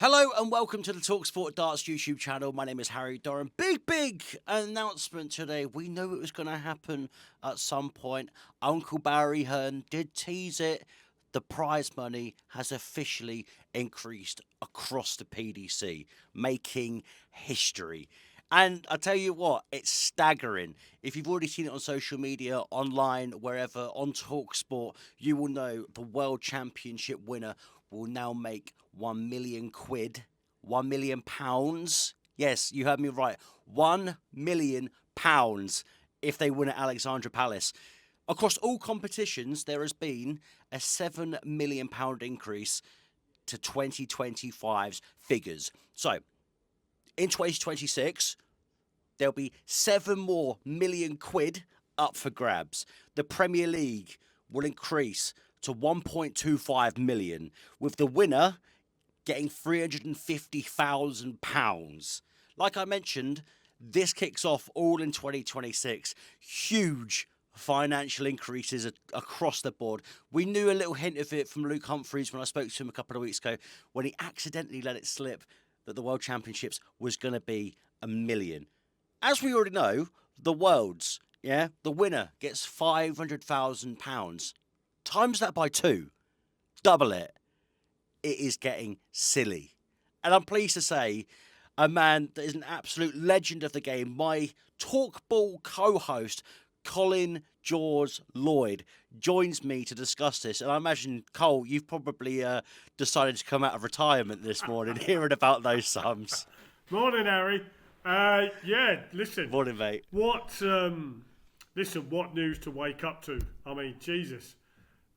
Hello and welcome to the talkSPORT Darts YouTube channel. My name is Harry Doran. Big announcement today. We knew it was going to happen at some point. Uncle Barry Hearn did tease it. The prize money has officially increased across the PDC, making history. And I tell you what, it's staggering. If you've already seen it on social media, online, wherever, on talkSPORT, you will know the World Championship winner will now make 1 million quid, 1 million pounds. Yes, you heard me right. 1 million pounds if they win at Alexandra Palace. Across all competitions, there has been a £7 million increase to 2025's figures. So, in 2026, there'll be 7 more million quid up for grabs. The Premier League will increase to 1.25 million, with the winner getting £350,000. Like I mentioned, this kicks off all in 2026. Huge financial increases across the board. We knew a little hint of it from Luke Humphries when I spoke to him a couple of weeks ago, when he accidentally let it slip that the World Championships was going to be a million. As we already know, the Worlds, the winner gets £500,000. Times that by 2, double it. It is getting silly. And I'm pleased to say a man that is an absolute legend of the game, my TalkBall co-host, Colin Lloyd, joins me to discuss this. And I imagine, Cole, you've probably decided to come out of retirement this morning hearing about those sums. Morning, Harry. Listen. Morning, mate. What news to wake up to? I mean, Jesus.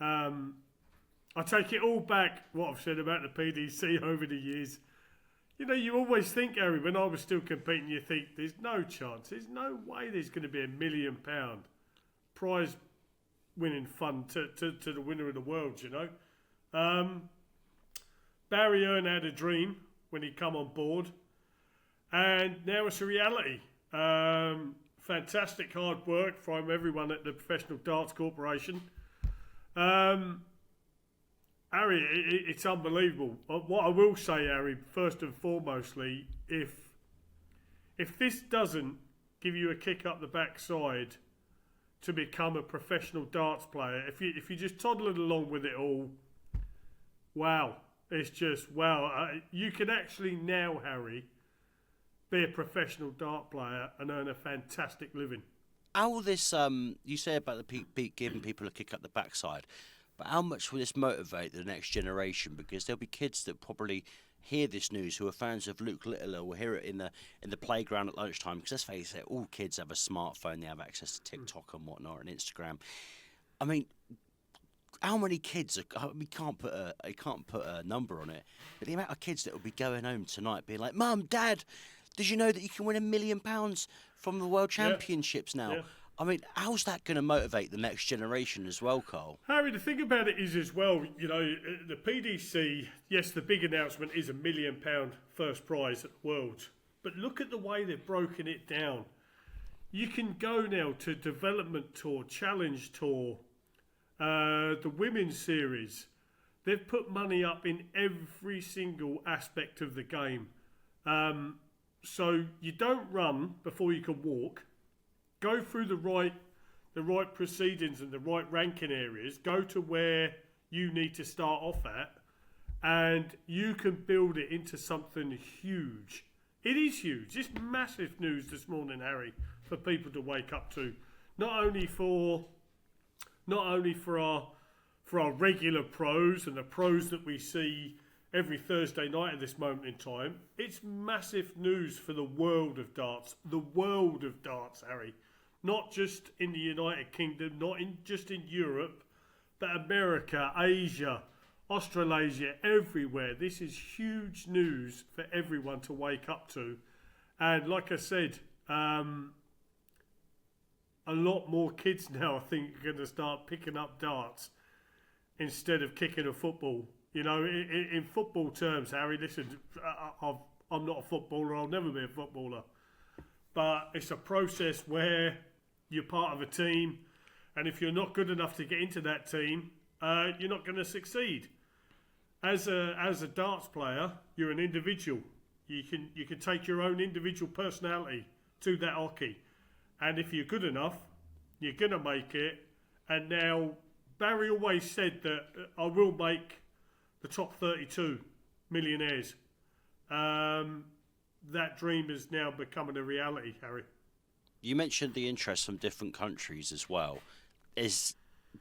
I take it all back, what I've said about the PDC over the years. You know, you always think, Harry, when I was still competing, you think, there's no chance, there's no way there's going to be £1 million prize winning fund to the winner of the world, you know. Barry Hearn had a dream when he come on board, and now it's a reality. Fantastic hard work from everyone at the Professional Darts Corporation. Harry, it's unbelievable. What I will say, Harry, first and foremostly, if this doesn't give you a kick up the backside to become a professional darts player, if you just toddle along with it all, wow, it's just wow. You can actually now, Harry, be a professional dart player and earn a fantastic living. How will this, you say about the giving people a kick up the backside, but how much will this motivate the next generation? Because there'll be kids that probably hear this news who are fans of Luke Littler, will hear it in the playground at lunchtime. Because let's face it, all kids have a smartphone. They have access to TikTok and whatnot and Instagram. I mean, how many kids? We can't put a number on it, but the amount of kids that will be going home tonight, being like, "Mum, Dad, did you know that you can win £1 million from the World Championships now?" Yeah. I mean, how's that going to motivate the next generation as well, Cole? Harry, the thing about it is as well, you know, the PDC, yes, the big announcement is £1 million first prize at the Worlds. But look at the way they've broken it down. You can go now to Development Tour, Challenge Tour, the Women's Series. They've put money up in every single aspect of the game. So you don't run before you can walk. Go through the right proceedings and the right ranking areas. Go to where you need to start off at, and you can build it into something huge. It is huge. It's massive news this morning, Harry, for people to wake up to. Not only for our regular pros and the pros that we see every Thursday night at this moment in time. It's massive news for the world of darts. The world of darts, Harry. Not just in the United Kingdom, not just in Europe, but America, Asia, Australasia, everywhere. This is huge news for everyone to wake up to. And like I said, a lot more kids now, I think, are going to start picking up darts instead of kicking a football. You know, in football terms, Harry, listen, I'm not a footballer, I'll never be a footballer. But it's a process where you're part of a team, and if you're not good enough to get into that team, you're not going to succeed. as a darts player, you're an individual. You can take your own individual personality to that hockey, and if you're good enough, you're gonna make it. And now Barry always said that I will make the top 32 millionaires. That dream is now becoming a reality, Harry. You mentioned the interest from different countries as well. Is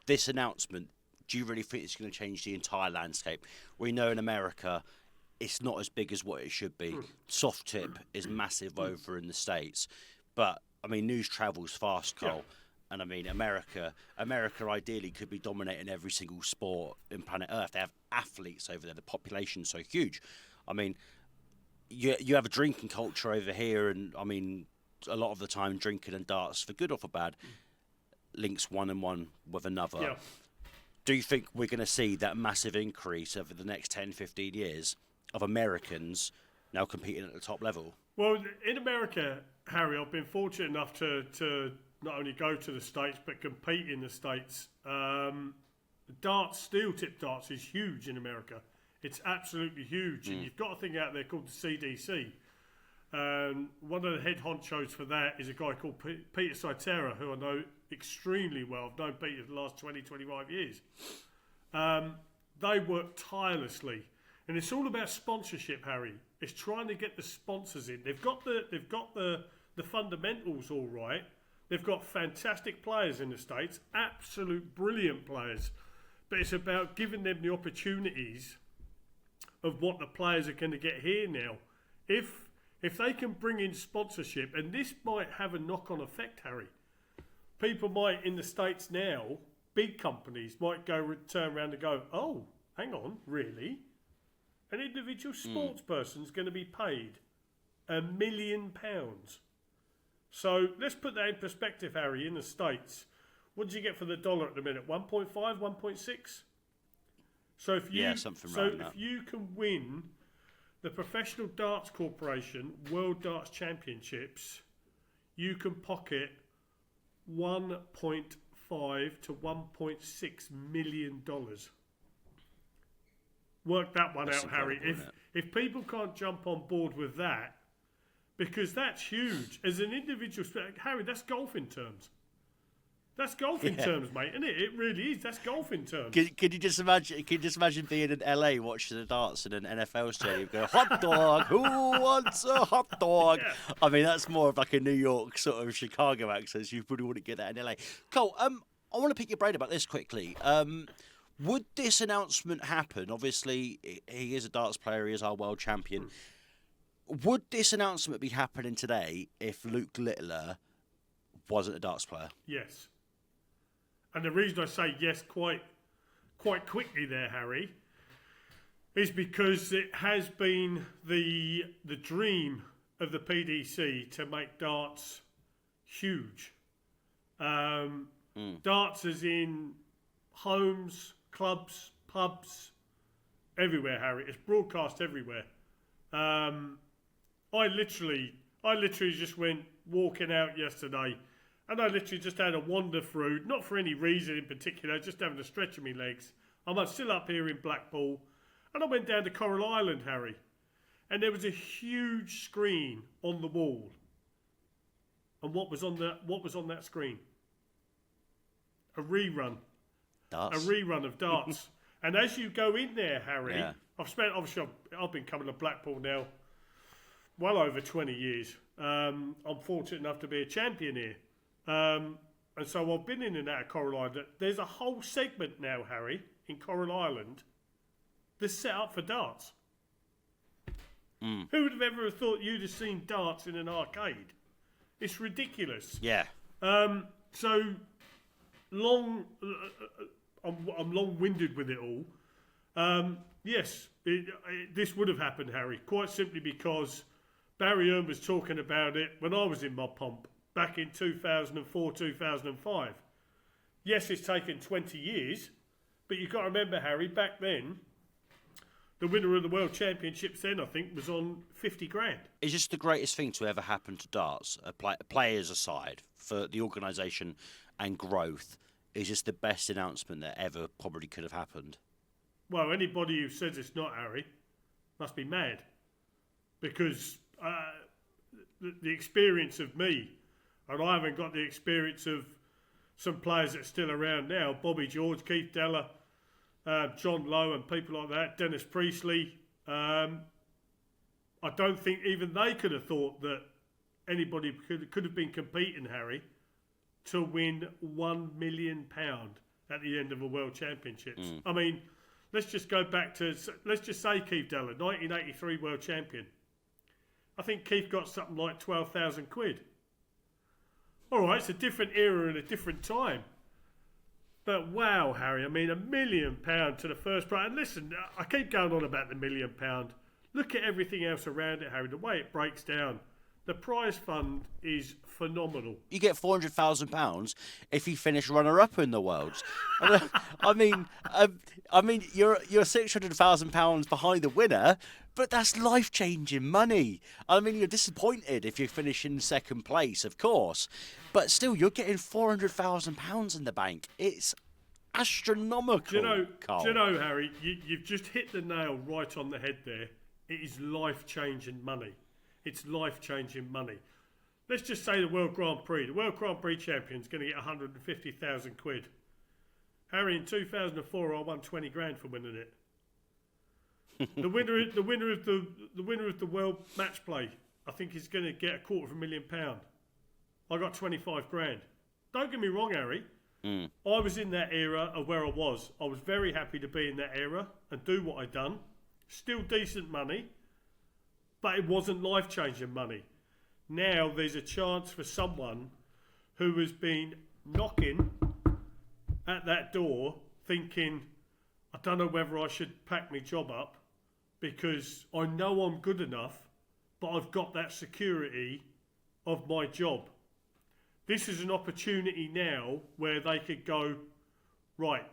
this announcement, do you really think it's going to change the entire landscape? We know in America it's not as big as what it should be. Soft tip is massive over in the States. But, I mean, news travels fast, Cole. Yeah. And, I mean, America ideally could be dominating every single sport in planet Earth. They have athletes over there. The population's so huge. I mean, you have a drinking culture over here, and, I mean, a lot of the time drinking and darts, for good or for bad, links one and one with another. Yeah. Do you think we're going to see that massive increase over the next 10, 15 years of Americans now competing at the top level? Well, in America, Harry, I've been fortunate enough to not only go to the States but compete in the States. Darts, steel tip darts, is huge in America. It's absolutely huge. And you've got a thing out there called the CDC. One of the head honchos for that is a guy called Peter Cetera, who I know extremely well. I've known Peter for the last 20, 25 years. They work tirelessly. And it's all about sponsorship, Harry. It's trying to get the sponsors in. They've got the fundamentals all right. They've got fantastic players in the States, absolute brilliant players. But it's about giving them the opportunities of what the players are going to get here now. If they can bring in sponsorship, and this might have a knock-on effect, Harry. People might, in the States now, big companies might turn around and go, oh, hang on, really? An individual sports person's going to be paid £1 million. So let's put that in perspective, Harry, in the States. What do you get for the dollar at the minute? 1.5, 1.6? So if you can win the Professional Darts Corporation World Darts Championships, you can pocket $1.5 to $1.6 million. Work that one out, Harry. If people can't jump on board with that, because that's huge. As an individual, Harry, that's golf in terms. That's golf in terms, mate, isn't it? It really is. That's golf in terms. Can you just imagine? Can you just imagine being in LA watching the darts in an NFL stadium? Go, hot dog. Who wants a hot dog? Yeah. I mean, that's more of like a New York sort of Chicago accent. You probably wouldn't get that in LA. Cole, I want to pick your brain about this quickly. Would this announcement happen? Obviously, he is a darts player. He is our world champion. Would this announcement be happening today if Luke Littler wasn't a darts player? Yes. And the reason I say yes quite quickly there, Harry, is because it has been the dream of the PDC to make darts huge. Darts is in homes, clubs, pubs, everywhere, Harry. It's broadcast everywhere. I literally just went walking out yesterday, and I literally just had a wander through, not for any reason in particular, just having a stretch of my legs. I'm still up here in Blackpool, and I went down to Coral Island, Harry, and there was a huge screen on the wall. And what was on that screen? A rerun. Darts. A rerun of darts. And as you go in there, Harry, Yeah. I've been coming to Blackpool now well over 20 years. I'm fortunate enough to be a champion here. And so I've been in and out of Coral Island. There's a whole segment now, Harry, in Coral Island that's set up for darts. Who would have ever thought you'd have seen darts in an arcade? It's ridiculous. Yeah. So long, I'm long-winded with it all. Yes, this would have happened, Harry, quite simply because Barry Hearn was talking about it when I was in my pomp back in 2004, 2005. Yes, it's taken 20 years, but you've got to remember, Harry, back then, the winner of the World Championships then, I think, was on 50 grand. It's just the greatest thing to ever happen to darts, players aside, for the organisation and growth. Is just the best announcement that ever probably could have happened. well, anybody who says it's not, Harry, must be mad. Because the experience of me, and I haven't got the experience of some players that are still around now, Bobby George, Keith Deller, John Lowe and people like that, Dennis Priestley. I don't think even they could have thought that anybody could have been competing, Harry, to win £1 million at the end of a World Championships. I mean, let's just go back to, let's just say Keith Deller, 1983 World Champion. I think Keith got something like 12,000 quid. All right, it's a different era and a different time. But wow, Harry, I mean, £1 million to the first prize. And listen, I keep going on about the £1 million. Look at everything else around it, Harry, the way it breaks down. The prize fund is phenomenal. You get £400,000 if you finish runner-up in the Worlds. I mean, you're £600,000 behind the winner, but that's life-changing money. I mean, you're disappointed if you finish in second place, of course, but still, you're getting £400,000 in the bank. It's astronomical. Do you know, Harry? You've just hit the nail right on the head there. It is life-changing money. It's life-changing money. Let's just say the World Grand Prix. The World Grand Prix champion's going to get 150,000 quid. Harry, in 2004, I won 20 grand for winning it. The winner of the World Match Play, I think, is going to get £250,000. I got 25 grand. Don't get me wrong, Harry. I was in that era of where I was. I was very happy to be in that era and do what I'd done. Still decent money. But it wasn't life-changing money. Now there's a chance for someone who has been knocking at that door thinking, I don't know whether I should pack my job up because I know I'm good enough, but I've got that security of my job. This is an opportunity now where they could go, right,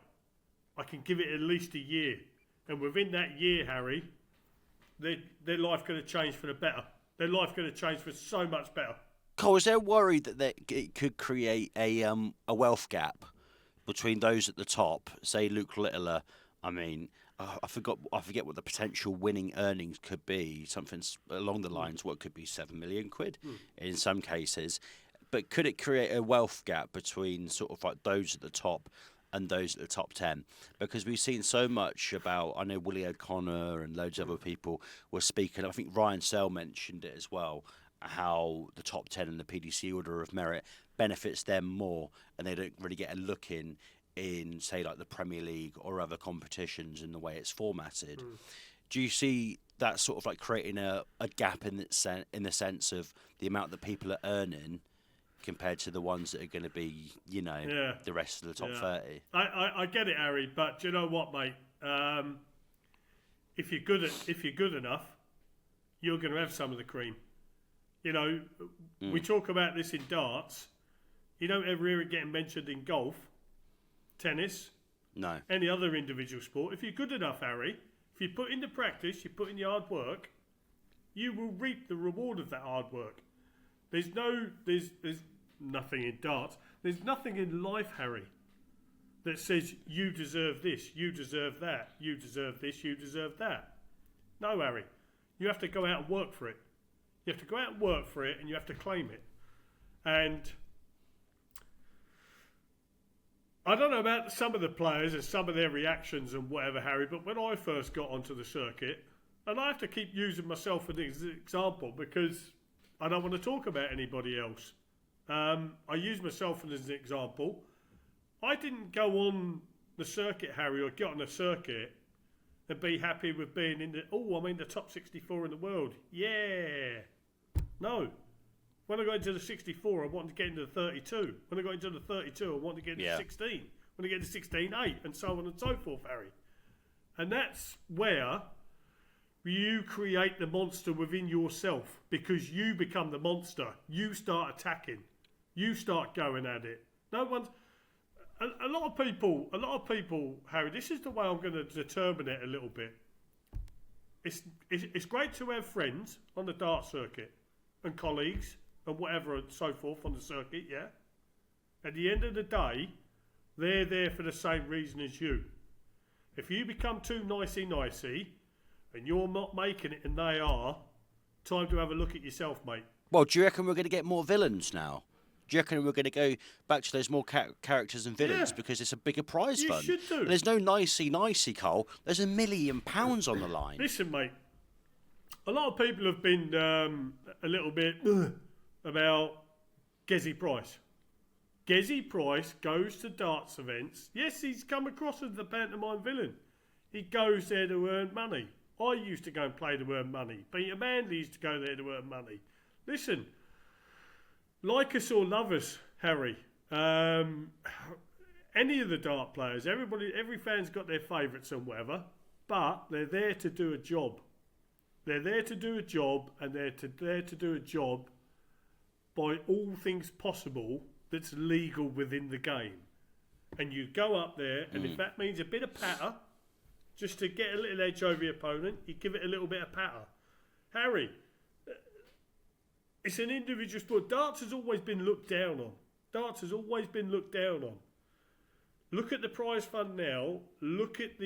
I can give it at least a year. And within that year, Harry, their life going to change for the better. Their life going to change for so much better. Cole, is there worry that it could create a wealth gap between those at the top, say Luke Littler? I mean, I forget what the potential winning earnings could be. Something along the lines, what could be 7 million quid in some cases. But could it create a wealth gap between sort of like those at the top and those at the top 10? Because we've seen so much about, I know Willie O'Connor and loads of other people were speaking, I think Ryan Sell mentioned it as well, how the top 10 in the PDC order of merit benefits them more and they don't really get a look in, say, like the Premier League or other competitions in the way it's formatted. Do you see that sort of like creating a gap in the sense of the amount that people are earning compared to the ones that are going to be, the rest of the top 30. I get it, Harry, but do you know what, mate? If you're good enough, you're going to have some of the cream. We talk about this in darts. You don't ever hear it getting mentioned in golf, tennis, no, any other individual sport. If you're good enough, Harry, if you put in the practice, you put in the hard work, you will reap the reward of that hard work. There's nothing in darts. There's nothing in life, Harry, that says you deserve this, you deserve that, you deserve this, you deserve that. No, Harry. You have to go out and work for it. You have to go out and work for it and you have to claim it. And I don't know about some of the players and some of their reactions and whatever, Harry, but when I first got onto the circuit, and I have to keep using myself as an example because I don't want to talk about anybody else. I use myself as an example. I didn't go on the circuit, Harry, or get on the circuit and be happy with being in the top 64 in the world. Yeah. No. When I got into the 64, I wanted to get into the 32. When I got into the 32, I wanted to get into the 16. When I get into 16, 8, and so on and so forth, Harry. And that's where you create the monster within yourself because you become the monster. You start attacking. You start going at it. No one's... A lot of people, Harry, this is the way I'm going to determine it a little bit. It's great to have friends on the dart circuit and colleagues and whatever and so forth on the circuit, yeah? At the end of the day, they're there for the same reason as you. If you become too nicey, and you're not making it and they are, time to have a look at yourself, mate. Well, do you reckon we're going to get more villains now? Do you reckon we're going to go back to those more characters and villains because it's a bigger prize You fund? should do. And there's no nicey, Cole. There's £1 million on the line. Listen, mate. A lot of people have been a little bit about Gezi Price. Gezi Price goes to darts events. Yes, he's come across as the pantomime villain. He goes there to earn money. I used to go and play to earn money. Peter Manley used to go there to earn money. Listen, like us or love us, Harry, any of the dart players, every fan's got their favourites and whatever, but they're there to do a job. They're there to do a job, and they're there to do a job by all things possible that's legal within the game. And you go up there, and if that means a bit of patter, just to get a little edge over your opponent, you give it a little bit of patter. Harry, it's an individual sport. Darts has always been looked down on. Darts has always been looked down on. Look at the prize fund now. Look at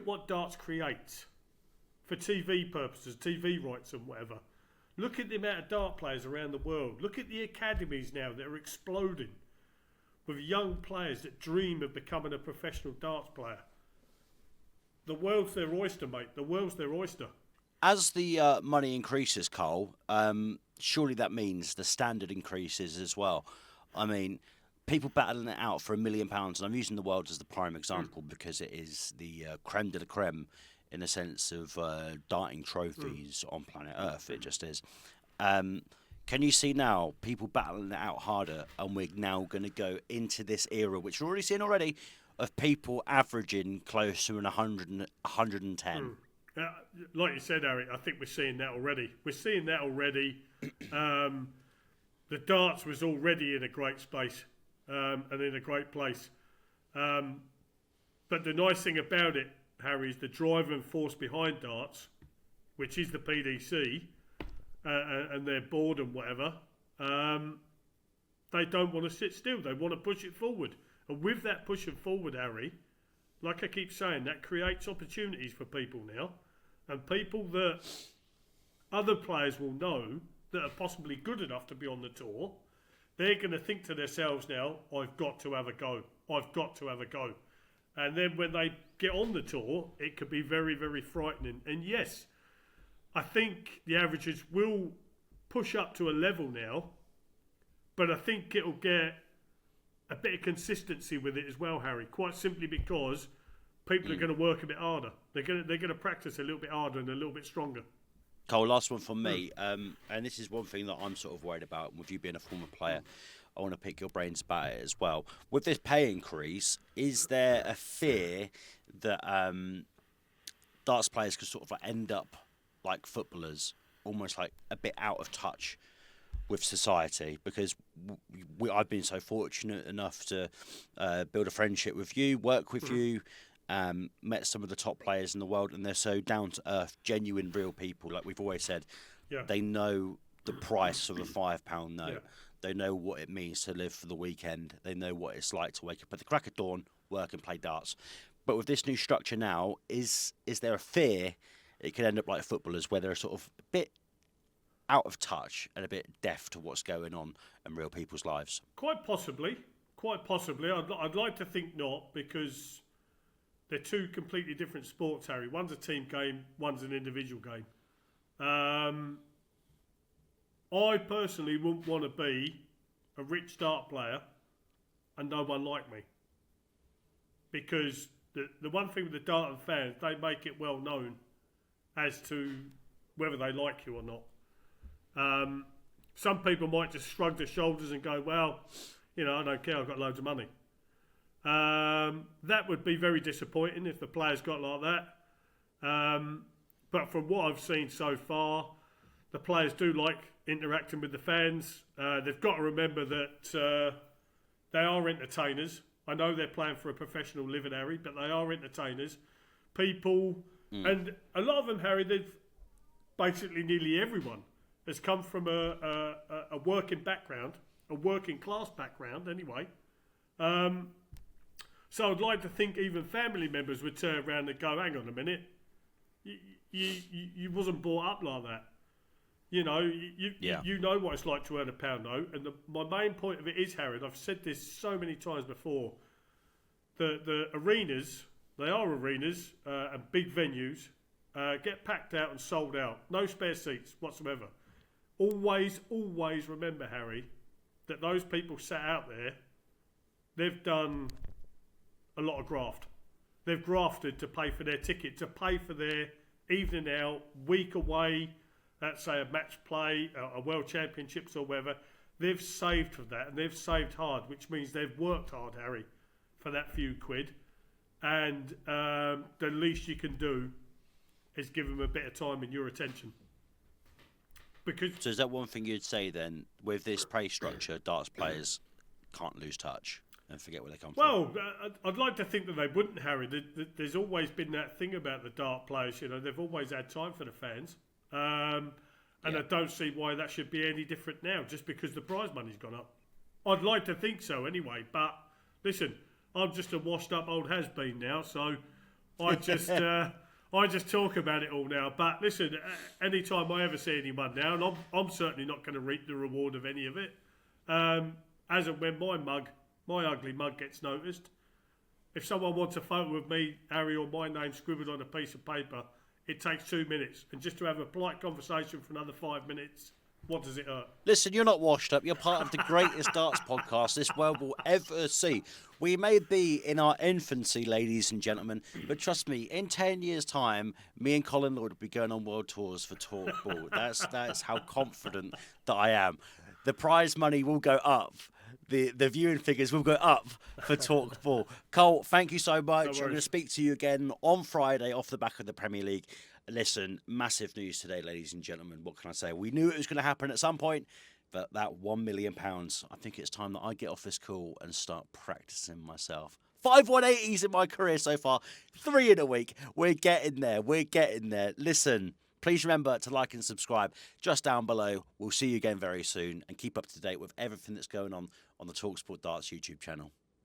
what darts creates for TV purposes, TV rights and whatever. Look at the amount of dart players around the world. Look at the academies now that are exploding with young players that dream of becoming a professional darts player. The world's their oyster, mate. The world's their oyster. As the money increases, Cole, surely that means the standard increases as well. I mean, people battling it out for £1 million, and I'm using the world as the prime example because it is the creme de la creme in the sense of darting trophies on planet Earth. It just is. Can you see now people battling it out harder, and we're now going to go into this era, which we're already seeing already, of people averaging close to 110? Like you said, Harry, I think we're seeing that already. The darts was already in a great space and in a great place. But the nice thing about it, Harry, is the driving force behind darts, which is the PDC, and their board and whatever, they don't want to sit still. They want to push it forward. And with that pushing forward, Harry, like I keep saying, that creates opportunities for people now. And people that other players will know that are possibly good enough to be on the tour, they're going to think to themselves now, I've got to have a go. I've got to have a go. And then when they get on the tour, it could be very, very frightening. And yes, I think the averages will push up to a level now, but I think it'll get a bit of consistency with it as well, Harry, quite simply because people are going to work a bit harder. They're going to practice a little bit harder and a little bit stronger. Cole, last one from me, and this is one thing that I'm sort of worried about. With you being a former player, I want to pick your brains about it as well. With this pay increase, is there a fear that darts players could sort of like end up like footballers, almost like a bit out of touch with society? Because I've been so fortunate enough to build a friendship with you, work with you, met some of the top players in the world, and they're so down to earth, genuine, real people. Like we've always said, they know the price of a £5 note. Yeah. They know what it means to live for the weekend. They know what it's like to wake up at the crack of dawn, work and play darts. But with this new structure now, is there a fear it could end up like footballers where they're sort of a bit out of touch and a bit deaf to what's going on in real people's lives? Quite possibly. I'd like to think not, because they're two completely different sports, Harry. One's a team game, one's an individual game. I personally wouldn't want to be a rich dart player and no one like me. Because the one thing with the dart and fans, they make it well known as to whether they like you or not. Some people might just shrug their shoulders and go, well, I don't care, I've got loads of money. That would be very disappointing if the players got like that. But from what I've seen so far, the players do like interacting with the fans. They've got to remember that they are entertainers. I know they're playing for a professional living, Harry, but they are entertainers. People, and a lot of them, Harry, they've basically nearly everyone has come from a working background, a working class background anyway. So I'd like to think even family members would turn around and go, hang on a minute, you wasn't brought up like that. You know, you know what it's like to earn a pound note. And my main point of it is, Harry, and I've said this so many times before, the arenas, they are arenas and big venues, get packed out and sold out. No spare seats whatsoever. Always remember, Harry, that those people sat out there, they've done a lot of graft. They've grafted to pay for their ticket, to pay for their evening out, week away, let's say a match play, a world championships or whatever. They've saved for that, and they've saved hard, which means they've worked hard, Harry, for that few quid. And the least you can do is give them a bit of time and your attention. Because So is that one thing you'd say then, with this pay structure, darts players can't lose touch and forget where they come from? Well, I'd like to think that they wouldn't, Harry. There's always been that thing about the dart players. You know, they've always had time for the fans, and I don't see why that should be any different now, just because the prize money's gone up. I'd like to think so, anyway. But listen, I'm just a washed-up old has-been now, so I just I just talk about it all now. But listen, anytime I ever see anyone now, and I'm certainly not going to reap the reward of any of it. As and when my ugly mug gets noticed. If someone wants a photo of me, Harry, or my name scribbled on a piece of paper, it takes 2 minutes. And just to have a polite conversation for another 5 minutes, what does it hurt? Listen, you're not washed up. You're part of the greatest darts podcast this world will ever see. We may be in our infancy, ladies and gentlemen, but trust me, in 10 years' time, me and Colin Lloyd will be going on world tours for talkSPORT. That's how confident that I am. The prize money will go up. The viewing figures will go up for talkSPORT. Cole, thank you so much. I'm going to speak to you again on Friday off the back of the Premier League. Listen, massive news today, ladies and gentlemen. What can I say? We knew it was going to happen at some point, but that £1 million, I think it's time that I get off this call and start practicing myself. 5 180s in my career so far, 3 in a week. We're getting there. Listen, please remember to like and subscribe just down below. We'll see you again very soon, and keep up to date with everything that's going on the talkSPORT Darts YouTube channel.